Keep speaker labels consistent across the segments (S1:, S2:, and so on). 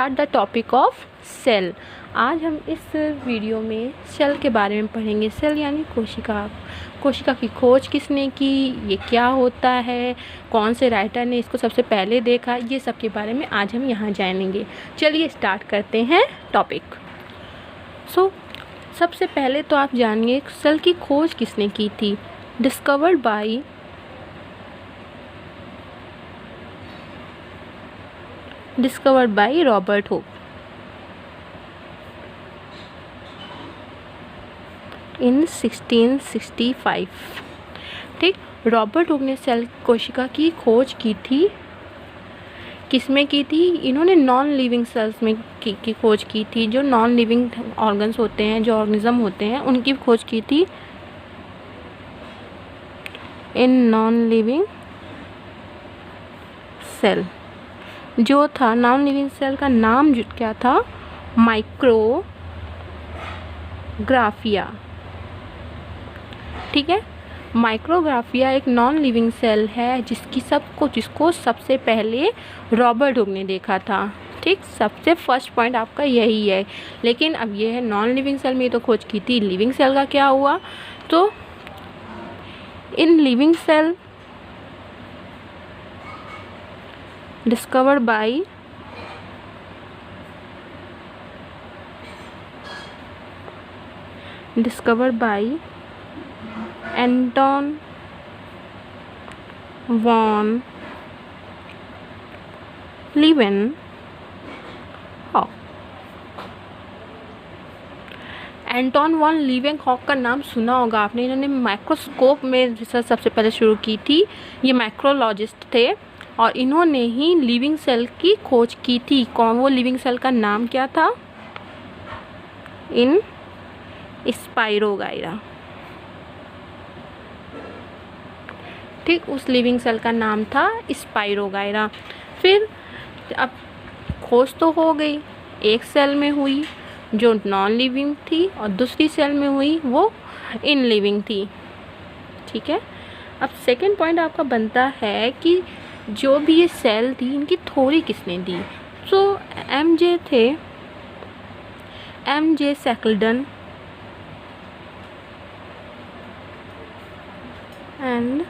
S1: Start the topic of cell. आज हम इस वीडियो में सेल के बारे में पढ़ेंगे। सेल यानी कोशिका। कोशिका की खोज किसने की, ये क्या होता है, कौन से राइटर ने इसको सबसे पहले देखा, ये सब के बारे में आज हम यहाँ जानेंगे। चलिए स्टार्ट करते हैं टॉपिक। सबसे पहले तो आप जानिए सेल की खोज किसने की थी। डिस्कवर्ड बाय रॉबर्ट हुक इन 1665। ठीक, रॉबर्ट हुक ने सेल कोशिका की खोज की थी। किसमें की थी? इन्होंने नॉन लिविंग सेल्स में की खोज की थी। जो नॉन लिविंग ऑर्गन्स होते हैं, जो ऑर्गेनिज्म होते हैं, उनकी खोज की थी इन नॉन लिविंग सेल। जो था नॉन लिविंग सेल का नाम क्या था? माइक्रोग्राफिया। ठीक है, माइक्रोग्राफिया एक नॉन लिविंग सेल है जिसको सबसे पहले रॉबर्ट हुक ने देखा था। ठीक, सबसे फर्स्ट पॉइंट आपका यही है। लेकिन अब ये है नॉन लिविंग सेल में तो खोज की थी, लिविंग सेल का क्या हुआ? तो इन living cell discovered by Anton von Leeuwenhoek. Anton von Leeuwenhoek का नाम सुना होगा आपने। इन्होंने माइक्रोस्कोप में रिसर्च सबसे पहले शुरू की थी। ये माइक्रोलॉजिस्ट थे और इन्होंने ही लिविंग सेल की खोज की थी। वो लिविंग सेल का नाम क्या था? इन स्पाइरोगाइरा। ठीक, उस लिविंग सेल का नाम था स्पाइरोगाइरा। फिर अब खोज तो हो गई, एक सेल में हुई जो नॉन लिविंग थी और दूसरी सेल में हुई वो इन लिविंग थी। ठीक है, अब सेकंड पॉइंट आपका बनता है कि जो भी ये सेल थी इनकी थ्योरी किसने दी? तो एम.जे. सैकल्डन एंड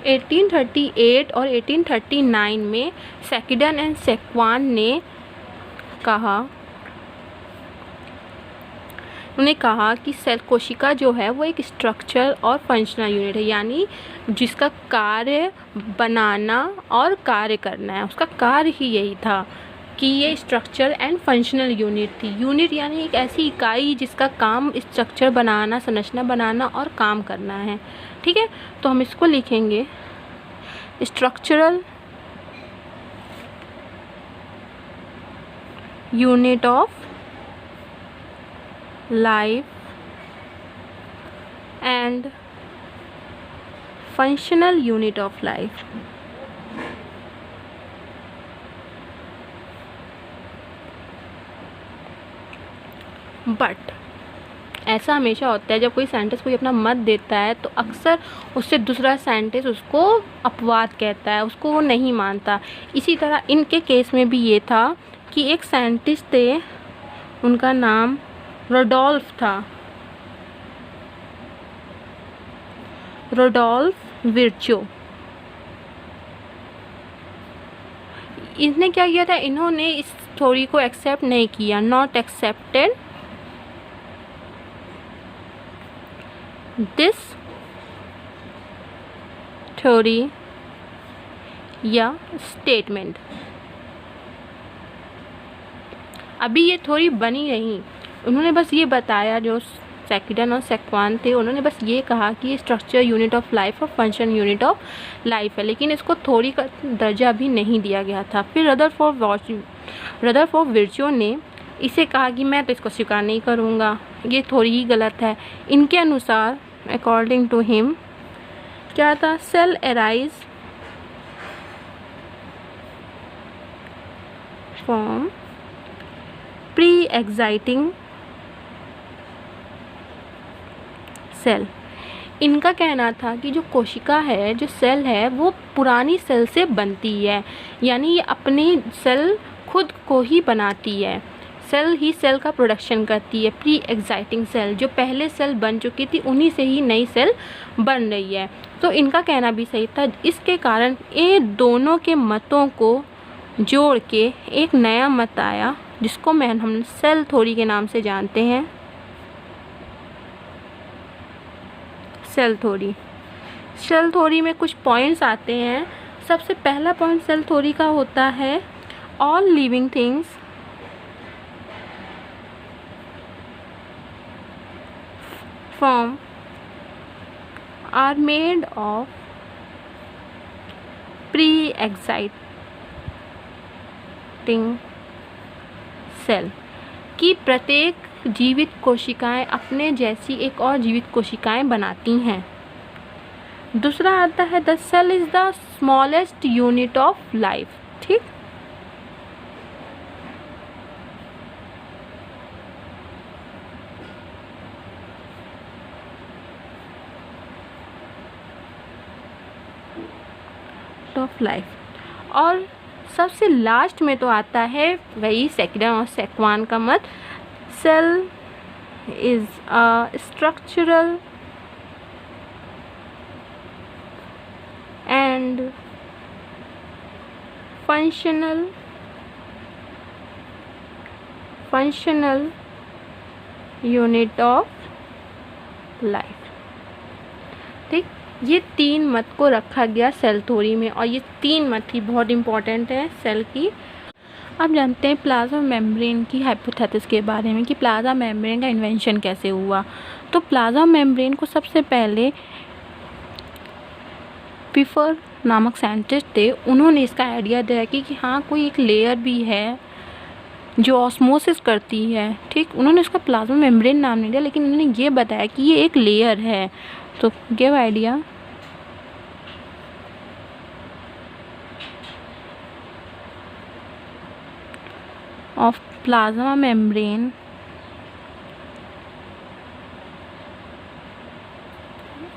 S1: (1838 और 1839 में सैकल्डन एंड सेक्वान ने कहा कि सेल कोशिका जो है वो एक स्ट्रक्चर और फंक्शनल यूनिट है। यानी जिसका कार्य बनाना और कार्य करना है, उसका कार्य ही यही था कि ये स्ट्रक्चर एंड फंक्शनल यूनिट थी। यूनिट यानी एक ऐसी इकाई जिसका काम स्ट्रक्चर बनाना, संरचना बनाना और काम करना है। ठीक है, तो हम इसको लिखेंगे structural unit of life and functional unit of life. But ऐसा हमेशा होता है जब कोई साइंटिस्ट कोई अपना मत देता है तो अक्सर उससे दूसरा साइंटिस्ट उसको अपवाद कहता है, उसको वो नहीं मानता। इसी तरह इनके केस में भी ये था कि एक साइंटिस्ट थे, उनका नाम रोडोल्फ था, रोडोल्फ विर्चो। इसने क्या किया था? इन्होंने इस थ्योरी को एक्सेप्ट नहीं किया, नॉट एक्सेप्टेड दिस थ्योरी या स्टेटमेंट। अभी ये थ्योरी बनी नहीं, उन्होंने बस ये बताया, जो सैकल्डन और सेक्वान थे उन्होंने बस ये कहा कि ये स्ट्रक्चर यूनिट ऑफ लाइफ और फंक्शन यूनिट ऑफ लाइफ है, लेकिन इसको थ्योरी का दर्जा भी नहीं दिया गया था। फिर रदरफोर्ड विर्चो ने इसे कहा कि मैं तो इसको स्वीकार नहीं करूँगा, ये थ्योरी ही गलत है। इनके अनुसार अकॉर्डिंग टू हिम क्या था? Cell arise from preexisting cell. इनका कहना था कि जो कोशिका है, जो सेल है, वो पुरानी सेल से बनती है, यानी ये अपने सेल खुद को ही बनाती है। सेल ही सेल का प्रोडक्शन करती है। प्री एग्जाइटिंग सेल, जो पहले सेल बन चुकी थी उन्हीं से ही नई सेल बन रही है। तो इनका कहना भी सही था। इसके कारण ये दोनों के मतों को जोड़ के एक नया मत आया, जिसको हम सेल थ्योरी के नाम से जानते हैं। Cell theory. सेल थ्योरी में कुछ पॉइंट्स आते हैं। सबसे पहला पॉइंट सेल थ्योरी का होता है, all living things form are made of pre-exciting cell, कि प्रत्येक जीवित कोशिकाएं अपने जैसी एक और जीवित कोशिकाएं बनाती हैं। दूसरा आता है, the cell is the smallest unit of life. ठीक, ऑफ लाइफ। और सबसे लास्ट में तो आता है वही सेकेंडन और सेक्वान का मत, cell is a structural and functional unit of life. ठीक, ये 3 मत को रखा गया सेल थ्योरी में, और ये 3 मत ही बहुत इम्पॉर्टेंट है सेल की। अब जानते हैं प्लाज्मा मेम्ब्रेन की हाइपोथेसिस के बारे में, कि प्लाज्मा मेम्ब्रेन का इन्वेंशन कैसे हुआ। तो प्लाज्मा मेम्ब्रेन को सबसे पहले पिफर नामक साइंटिस्ट थे, उन्होंने इसका आइडिया दिया कि हाँ, कोई एक लेयर भी है जो ऑस्मोसिस करती है। ठीक, उन्होंने उसका प्लाज्मा मेम्ब्रेन नाम नहीं दिया, लेकिन उन्होंने ये बताया कि ये एक लेयर है। तो give idea of plasma membrane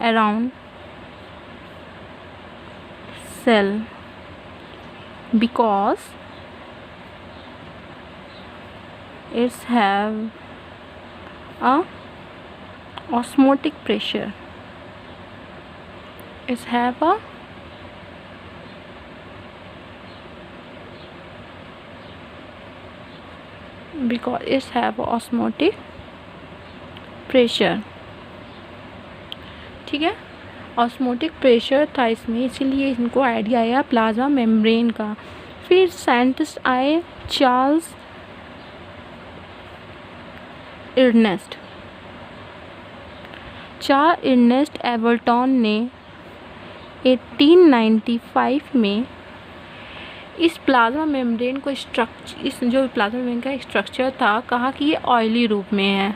S1: around cell, because it's have a osmotic pressure. It's have a because it's have a osmotic pressure. ठीक है, ऑस्मोटिक प्रेशर था इसमें, इसीलिए इनको आइडिया आया प्लाज्मा मेम्ब्रेन का। फिर साइंटिस्ट आए चार्ल्स इर्नेस्ट एवर्टन ने 1895 में इस प्लाज्मा मेम्ब्रेन को इस जो प्लाज्मा मेम्ब्रेन का स्ट्रक्चर था, कहा कि ये ऑयली रूप में है।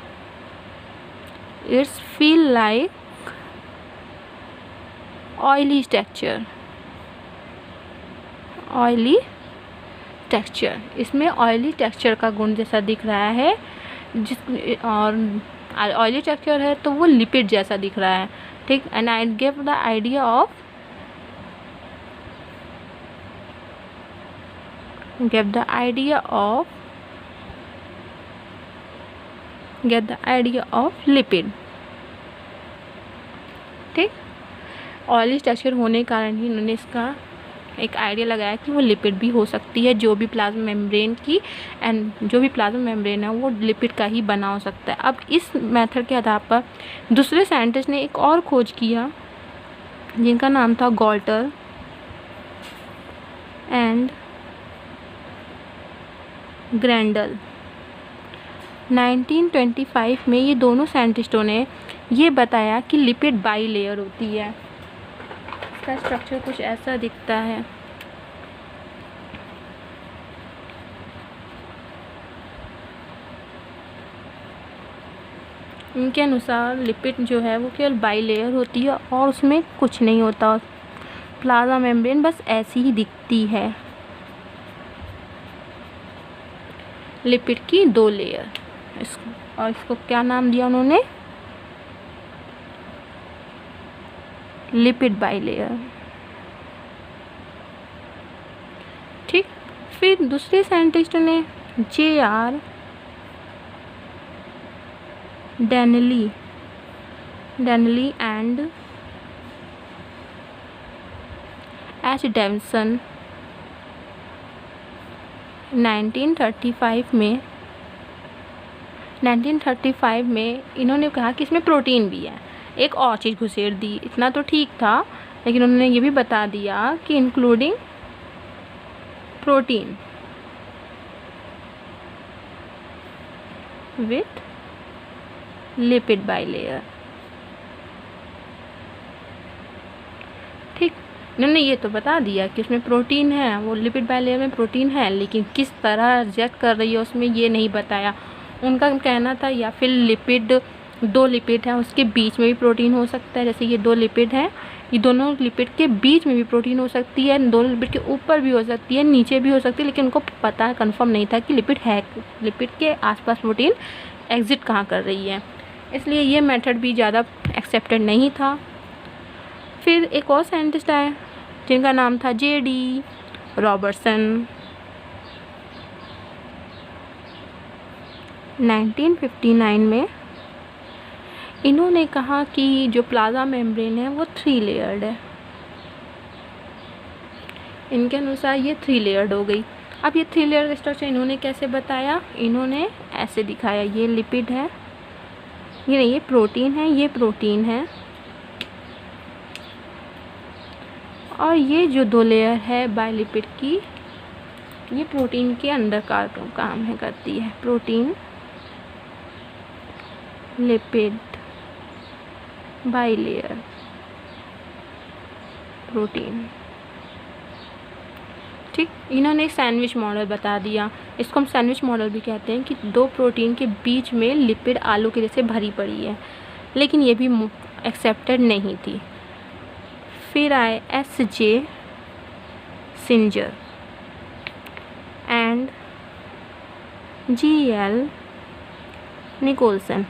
S1: It's feel like oily texture, इसमें ऑयली टेक्सचर का गुण जैसा दिख रहा है, और ऑयली टेक्सचर है तो वो लिपिड जैसा दिख रहा है। ठीक, and I give the idea of lipid. ठीक, ऑयली टेक्सचर होने के कारण ही उन्होंने इसका एक आइडिया लगाया कि वो लिपिड भी हो सकती है, जो भी प्लाज्मा मेम्ब्रेन है वो लिपिड का ही बना हो सकता है। अब इस मेथड के आधार पर दूसरे साइंटिस्ट ने एक और खोज किया, जिनका नाम था गॉल्टर एंड ग्रैंडल। 1925 में ये दोनों साइंटिस्टों ने ये बताया कि लिपिड बाई लेयर होती है। इसका स्ट्रक्चर कुछ ऐसा दिखता है। इनके अनुसार लिपिड जो है वो केवल बाई लेयर होती है और उसमें कुछ नहीं होता। प्लाज्मा मेम्ब्रेन बस ऐसी ही दिखती है, लिपिड की 2 लेयर। इसको क्या नाम दिया उन्होंने? Lipid bilayer. ठीक, फिर दूसरे साइंटिस्ट ने J.R. Denly and H. Deviation 1935 में इन्होंने कहा कि इसमें प्रोटीन भी है। एक और चीज़ घुसेड़ दी, इतना तो ठीक था, लेकिन उन्होंने ये भी बता दिया कि including protein with lipid bilayer. ठीक, इन्होंने ये तो बता दिया कि उसमें प्रोटीन है, वो लिपिड बाइलेयर में प्रोटीन है, लेकिन किस तरह रिजेक्ट कर रही है उसमें ये नहीं बताया। उनका कहना था या फिर लिपिड, 2 लिपिड हैं उसके बीच में भी प्रोटीन हो सकता है, जैसे ये 2 लिपिड हैं, ये दोनों लिपिड के बीच में भी प्रोटीन हो सकती है, 2 लिपिड के ऊपर भी हो सकती है, नीचे भी हो सकती है, लेकिन उनको पता कंफर्म नहीं था कि लिपिड है, लिपिड के आसपास प्रोटीन एग्जिट कहाँ कर रही है, इसलिए ये मेथड भी ज़्यादा एक्सेप्टेड नहीं था। फिर एक और साइंटिस्ट आए जिनका नाम था J.D. रॉबर्टसन 1959 में। इन्होंने कहा कि जो प्लाज्मा मेम्ब्रेन है वो 3 लेयर्ड है। इनके अनुसार ये 3 लेयर्ड हो गई। अब ये 3 लेयर स्ट्रक्चर इन्होंने कैसे बताया, इन्होंने ऐसे दिखाया, ये लिपिड है, ये नहीं, ये प्रोटीन है, ये प्रोटीन है, और ये जो 2 लेयर है बाइलिपिड की, ये प्रोटीन के अंदर का काम है करती है, प्रोटीन लिपिड बाइलेयर प्रोटीन। ठीक, इन्होंने सैंडविच मॉडल बता दिया, इसको हम सैंडविच मॉडल भी कहते हैं कि 2 प्रोटीन के बीच में लिपिड आलू के जैसे भरी पड़ी है, लेकिन ये भी एक्सेप्टेड नहीं थी। फिर आए S.J. Singer and G.L. Nicolson.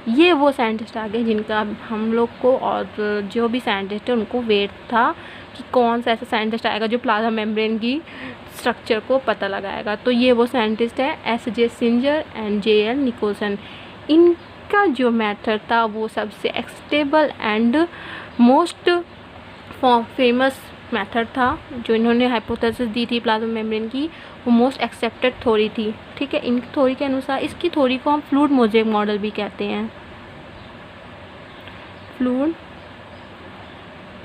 S1: ये वो साइंटिस्ट आ गए जिनका हम लोग को और जो भी साइंटिस्ट है उनको वेट था कि कौन सा ऐसा साइंटिस्ट आएगा जो प्लाज्मा मेम्ब्रेन की स्ट्रक्चर को पता लगाएगा। तो ये वो साइंटिस्ट है S.J. Singer and J.L. Nicolson. इनका जो मेथड था वो सबसे acceptable and most famous method था, जो इन्होंने हाइपोथेसिस दी थी प्लाज्मा मेम्ब्रेन की, वो मोस्ट एक्सेप्टेड थ्योरी थी। ठीक है, इनकी थ्योरी के अनुसार, इसकी थ्योरी को हम फ्लूइड मोज़ेक मॉडल भी कहते हैं, फ्लूइड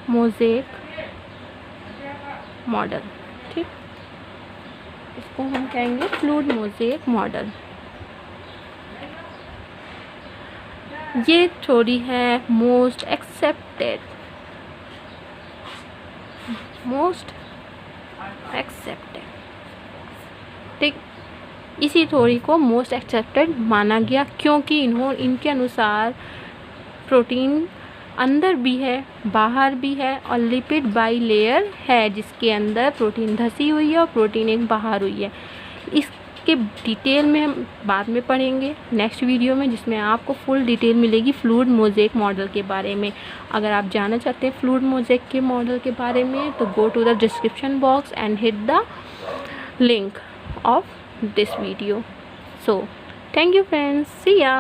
S1: मोज़ेक मॉडल। ठीक, इसको हम कहेंगे फ्लूइड मोज़ेक मॉडल। ये थ्योरी है मोस्ट एक्सेप्टेड, ठीक, इसी थ्योरी को मोस्ट एक्सेप्टेड माना गया क्योंकि इनके अनुसार प्रोटीन अंदर भी है, बाहर भी है, और लिपिड बाई लेयर है जिसके अंदर प्रोटीन धसी हुई है और प्रोटीन एक बाहर हुई है। इसके डिटेल में हम बाद में पढ़ेंगे नेक्स्ट वीडियो में, जिसमें आपको फुल डिटेल मिलेगी फ्लूइड मोज़ेक मॉडल के बारे में। अगर आप जानना चाहते हैं फ्लूइड मोज़ेक के मॉडल के बारे में तो go to the description box and hit the link of this video. So thank you friends, see ya.